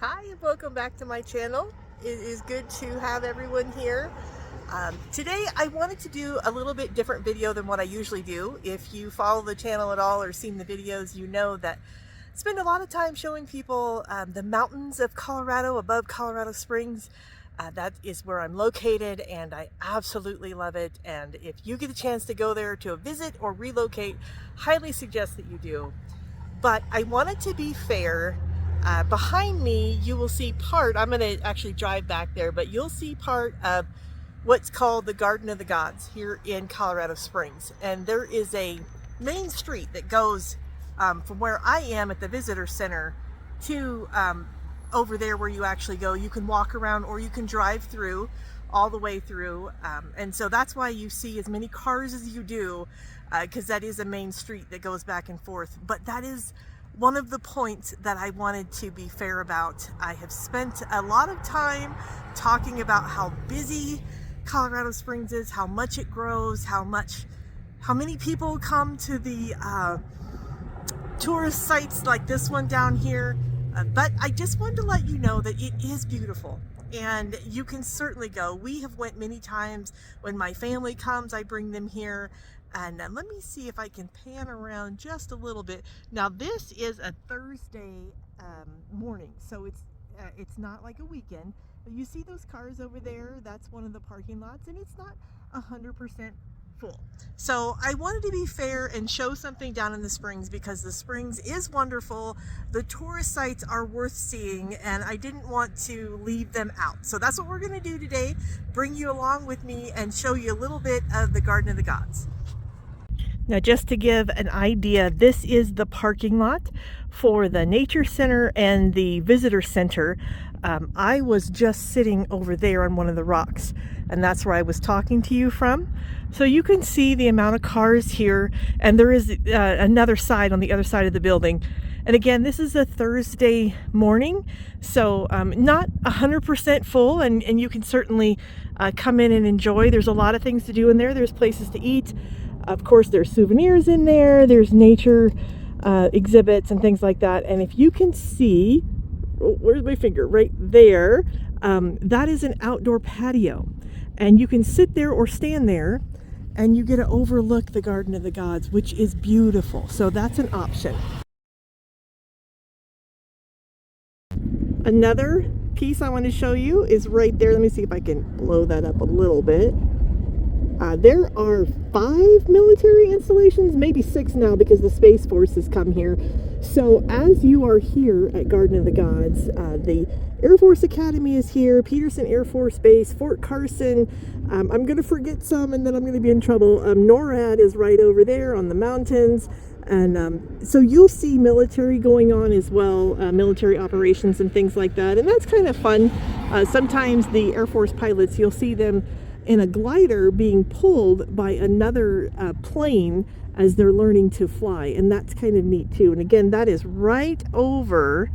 Hi and welcome back to my channel. It is good to have everyone here. Today I wanted to do a little bit different video than what I usually do. If you follow the channel at all or seen the videos, you know that I spend a lot of time showing people the mountains of Colorado above Colorado Springs. That is where I'm located and I absolutely love it. And if you get a chance to go there to visit or relocate, highly suggest that you do. But I wanted to be fair. Behind me, you will see I'm going to actually drive back there, but you'll see part of what's called the Garden of the Gods here in Colorado Springs. And there is a main street that goes from where I am at the visitor center to over there where you actually go. You can walk around or you can drive through all the way through. And so that's why you see as many cars as you do, because that is a main street that goes back and forth. But that is one of the points that I wanted to be fair about. I have spent a lot of time talking about how busy Colorado Springs is, how much it grows, how many people come to the tourist sites like this one down here. But I just wanted to let you know that it is beautiful and you can certainly go. We have went many times. When my family comes, I bring them here. And let me see if I can pan around just a little bit. Now this is a Thursday morning, so it's not like a weekend. But you see those cars over there? That's one of the parking lots, and it's not 100% full. So I wanted to be fair and show something down in the Springs, because the Springs is wonderful. The tourist sites are worth seeing, and I didn't want to leave them out. So that's what we're going to do today, bring you along with me and show you a little bit of the Garden of the Gods. Now, just to give an idea, this is the parking lot for the Nature Center and the Visitor Center. I was just sitting over there on one of the rocks, and that's where I was talking to you from. So you can see the amount of cars here, and there is another side on the other side of the building. And again, this is a Thursday morning, so not 100% full, and you can certainly come in and enjoy. There's a lot of things to do in there. There's places to eat. Of course, there's souvenirs in there. There's nature exhibits and things like that. And if you can see, where's my finger? Right there. That is an outdoor patio. And you can sit there or stand there and you get to overlook the Garden of the Gods, which is beautiful. So that's an option. Another piece I want to show you is right there. Let me see if I can blow that up a little bit. There are 5 military installations, maybe 6 now because the Space Force has come here. So as you are here at Garden of the Gods, the Air Force Academy is here, Peterson Air Force Base, Fort Carson. I'm going to forget some and then I'm going to be in trouble. NORAD is right over there on the mountains. And so you'll see military going on as well, military operations and things like that. And that's kind of fun. Sometimes the Air Force pilots, you'll see them in a glider being pulled by another plane as they're learning to fly, and that's kind of neat too. And again, that is right over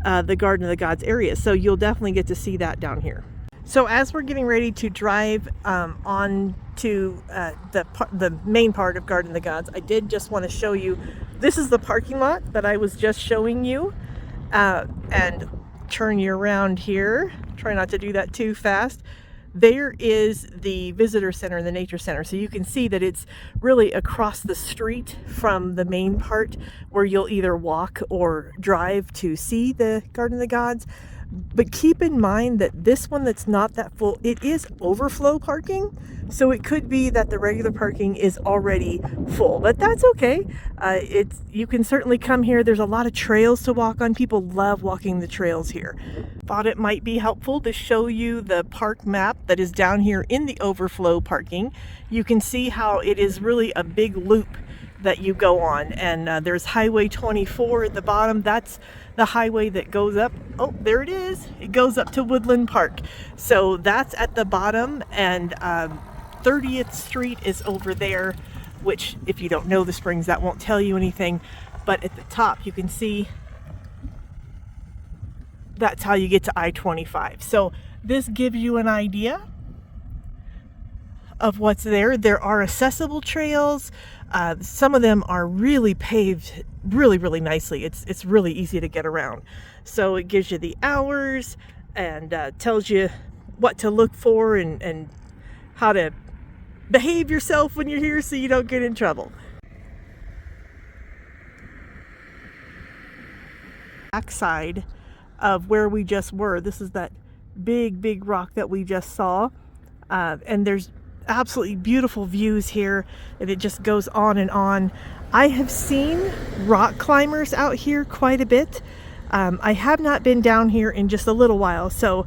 the Garden of the Gods area, so you'll definitely get to see that down here. So as we're getting ready to drive on to the main part of Garden of the Gods, I did just want to show you, this is the parking lot that I was just showing you, and turn you around here. Try not to do that too fast. There is the Visitor Center and the Nature Center. So you can see that it's really across the street from the main part where you'll either walk or drive to see the Garden of the Gods. But keep in mind that this one that's not that full, it is overflow parking. So it could be that the regular parking is already full, but that's okay. You can certainly come here. There's a lot of trails to walk on. People love walking the trails here. Thought it might be helpful to show you the park map that is down here in the overflow parking. You can see how it is really a big loop that you go on, and there's Highway 24 at the bottom. That's the highway that goes up. Oh, there it is. It goes up to Woodland Park. So that's at the bottom, and 30th Street is over there, which if you don't know the Springs, that won't tell you anything. But at the top, you can see that's how you get to I-25. So this gives you an idea of what's there. There are accessible trails. Some of them are really paved really nicely. It's really easy to get around. So it gives you the hours and tells you what to look for and how to behave yourself when you're here so you don't get in trouble. Backside of where we just were, this is that big rock that we just saw, and there's absolutely beautiful views here, and it just goes on and on. I have seen rock climbers out here quite a bit. I have not been down here in just a little while, so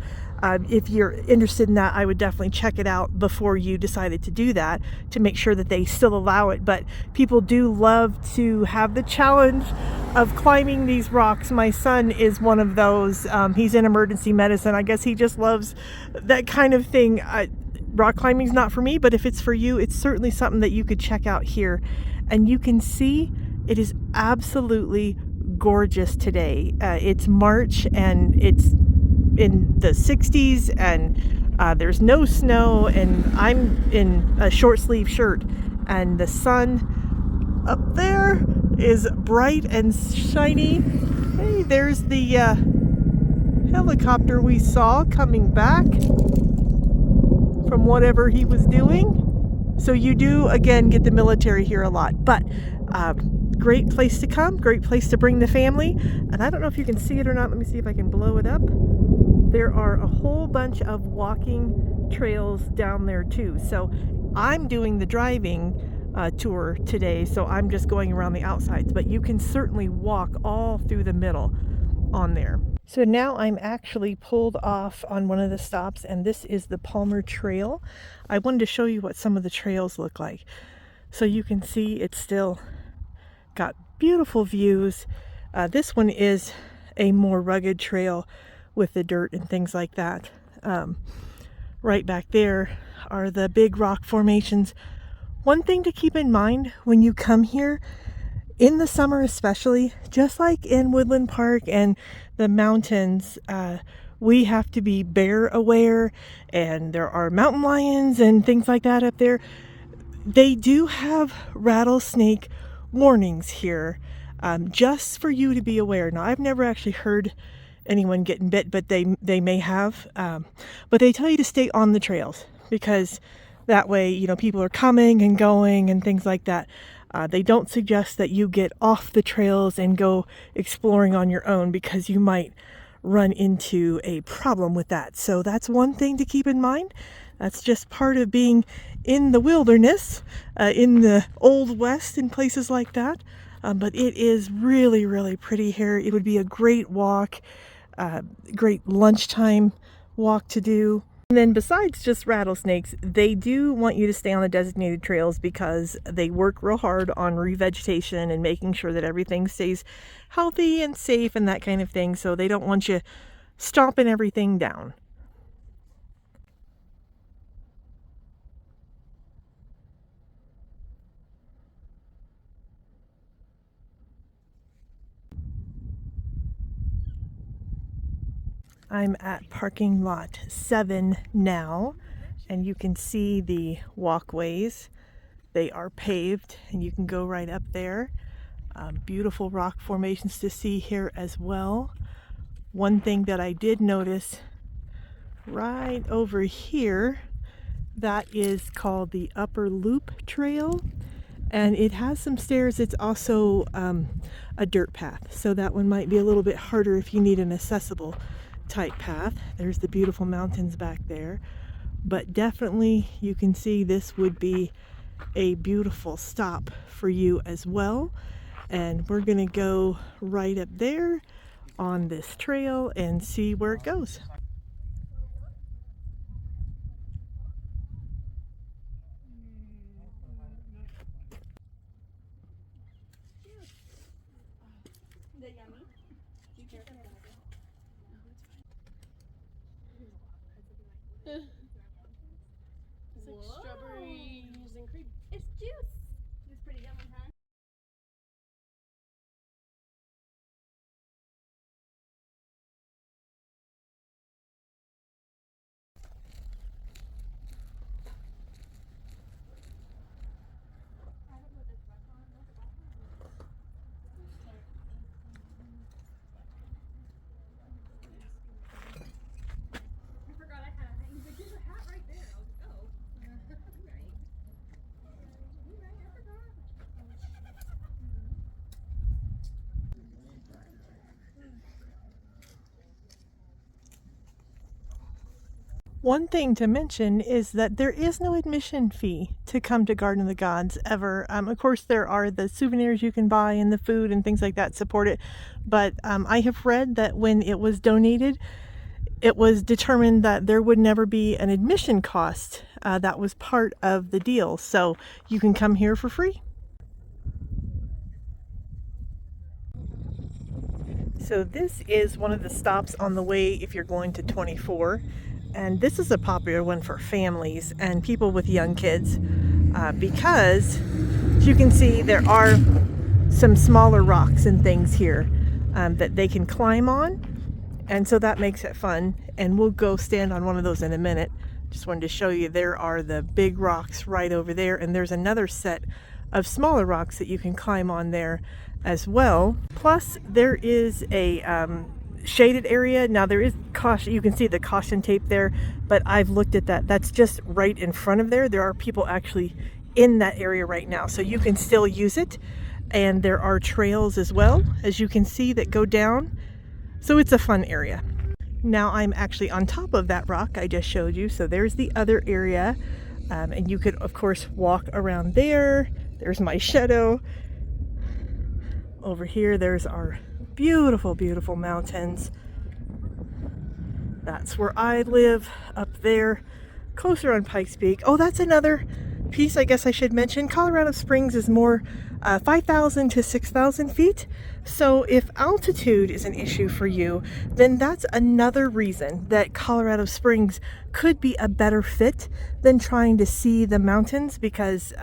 if you're interested in that, I would definitely check it out before you decided to do that, to make sure that they still allow it. But people do love to have the challenge of climbing these rocks. My son is one of those. He's in emergency medicine. I guess he just loves that kind of thing. Rock climbing's not for me, but if it's for you, it's certainly something that you could check out here. And you can see it is absolutely gorgeous today. It's March and it's in the 60s, and there's no snow, and I'm in a short sleeve shirt, and the sun up there is bright and shiny. Hey, there's the helicopter we saw coming back from whatever he was doing. So you do again get the military here a lot, but great place to come, great place to bring the family. And I don't know if you can see it or not. Let me see if I can blow it up. There are a whole bunch of walking trails down there too. So I'm doing the driving tour today, so I'm just going around the outsides, but you can certainly walk all through the middle on there. So now I'm actually pulled off on one of the stops, and this is the Palmer Trail. I wanted to show you what some of the trails look like. So you can see it's still got beautiful views. This one is a more rugged trail with the dirt and things like that. Right back there are the big rock formations. One thing to keep in mind when you come here, in the summer especially, just like in Woodland Park and the mountains, we have to be bear aware, and there are mountain lions and things like that up there. They do have rattlesnake warnings here, just for you to be aware. Now, I've never actually heard anyone getting bit, but they may have. But they tell you to stay on the trails, because that way, you know, people are coming and going and things like that. They don't suggest that you get off the trails and go exploring on your own, because you might run into a problem with that. So that's one thing to keep in mind. That's just part of being in the wilderness, in the Old West and places like that. But it is really pretty here. It would be a great walk, great lunchtime walk to do. And then besides just rattlesnakes, they do want you to stay on the designated trails, because they work real hard on revegetation and making sure that everything stays healthy and safe and that kind of thing. So they don't want you stomping everything down. I'm at parking lot 7 now, and you can see the walkways. They are paved, and you can go right up there. Beautiful rock formations to see here as well. One thing that I did notice right over here, that is called the Upper Loop Trail, and it has some stairs. It's also a dirt path, so that one might be a little bit harder if you need an accessible type path. There's the beautiful mountains back there, but definitely you can see this would be a beautiful stop for you as well. And we're gonna go right up there on this trail and see where it goes. It's like strawberries and cream. It's juice. It's pretty yummy, huh? One thing to mention is that there is no admission fee to come to Garden of the Gods ever. Of course, there are the souvenirs you can buy and the food and things like that support it. But I have read that when it was donated, it was determined that there would never be an admission cost. That was part of the deal. So you can come here for free. So this is one of the stops on the way if you're going to 24. And this is a popular one for families and people with young kids because, as you can see, there are some smaller rocks and things here that they can climb on. And so that makes it fun. And we'll go stand on one of those in a minute. Just wanted to show you there are the big rocks right over there. And there's another set of smaller rocks that you can climb on there as well. Plus there is a shaded area. Now there is caution, you can see the caution tape there, but I've looked at that. That's just right in front of there. There are people actually in that area right now, so you can still use it. And there are trails as well, as you can see, that go down. So it's a fun area. Now I'm actually on top of that rock I just showed you. So there's the other area. And you could, of course, walk around there. There's my shadow. Over here, there's our beautiful, beautiful mountains. That's where I live, up there, closer on Pikes Peak. Oh, that's another piece I guess I should mention. Colorado Springs is more 5,000 to 6,000 feet. So if altitude is an issue for you, then that's another reason that Colorado Springs could be a better fit than trying to see the mountains, because,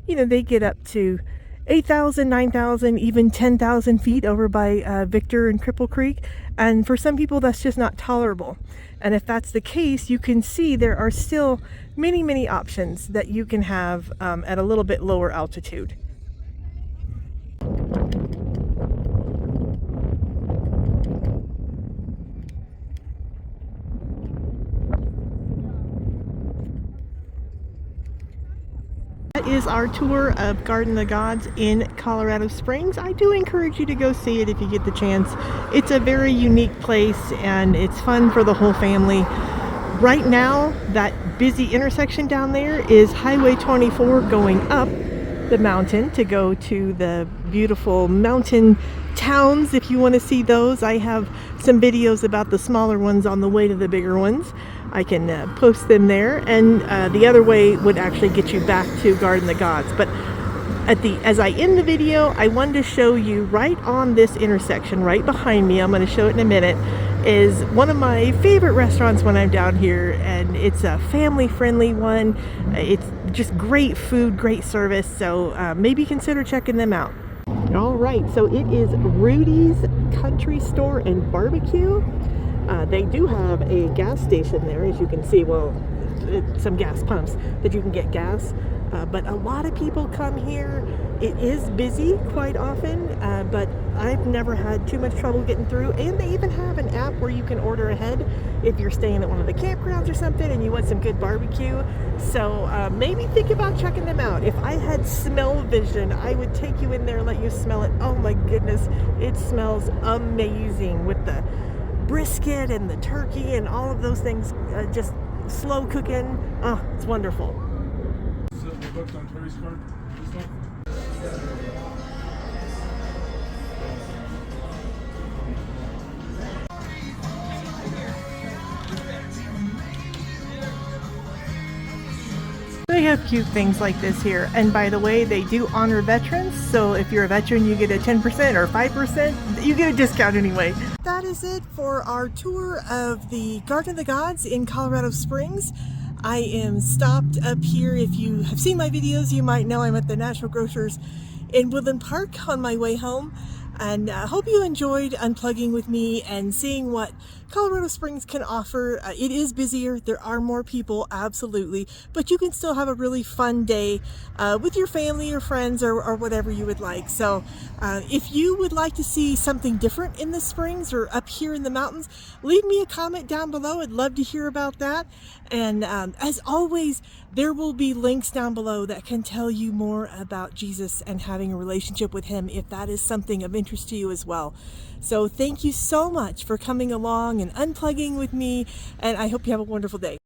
you know, they get up to 8,000, 9,000, even 10,000 feet over by Victor and Cripple Creek. And for some people, that's just not tolerable. And if that's the case, you can see there are still many, many options that you can have at a little bit lower altitude. That is our tour of Garden of the Gods in Colorado Springs. I do encourage you to go see it if you get the chance. It's a very unique place and it's fun for the whole family. Right now, that busy intersection down there is Highway 24 going up the mountain to go to the beautiful mountain towns. If you want to see those, I have some videos about the smaller ones on the way to the bigger ones. I can post them there, and the other way would actually get you back to Garden of the Gods. But as I end the video, I wanted to show you right on this intersection, right behind me, I'm going to show it in a minute, is one of my favorite restaurants when I'm down here, and it's a family-friendly one. It's just great food, great service, so maybe consider checking them out. All right, so it is Rudys Country Store and Barbecue. They do have a gas station there, as you can see. Well, some gas pumps that you can get gas. But a lot of people come here. It is busy quite often, but I've never had too much trouble getting through. And they even have an app where you can order ahead if you're staying at one of the campgrounds or something and you want some good barbecue. So maybe think about checking them out. If I had smell vision, I would take you in there and let you smell it. Oh my goodness, it smells amazing with the brisket and the turkey and all of those things just slow cooking. Oh, it's wonderful. Booked on Terry's card. They have cute things like this here, and by the way, they do honor veterans, so if you're a veteran you get a 10% or 5%, you get a discount anyway. That is it for our tour of the Garden of the Gods in Colorado Springs. I am stopped up here. If you have seen my videos, you might know I'm at the National Grocers in Woodland Park on my way home. And I hope you enjoyed unplugging with me and seeing what Colorado Springs can offer. It is busier, there are more people, absolutely, but you can still have a really fun day with your family or friends or whatever you would like. So if you would like to see something different in the Springs or up here in the mountains, leave me a comment down below. I'd love to hear about that. And as always, there will be links down below that can tell you more about Jesus and having a relationship with him, if that is something of interest to you as well. So thank you so much for coming along and unplugging with me, and I hope you have a wonderful day.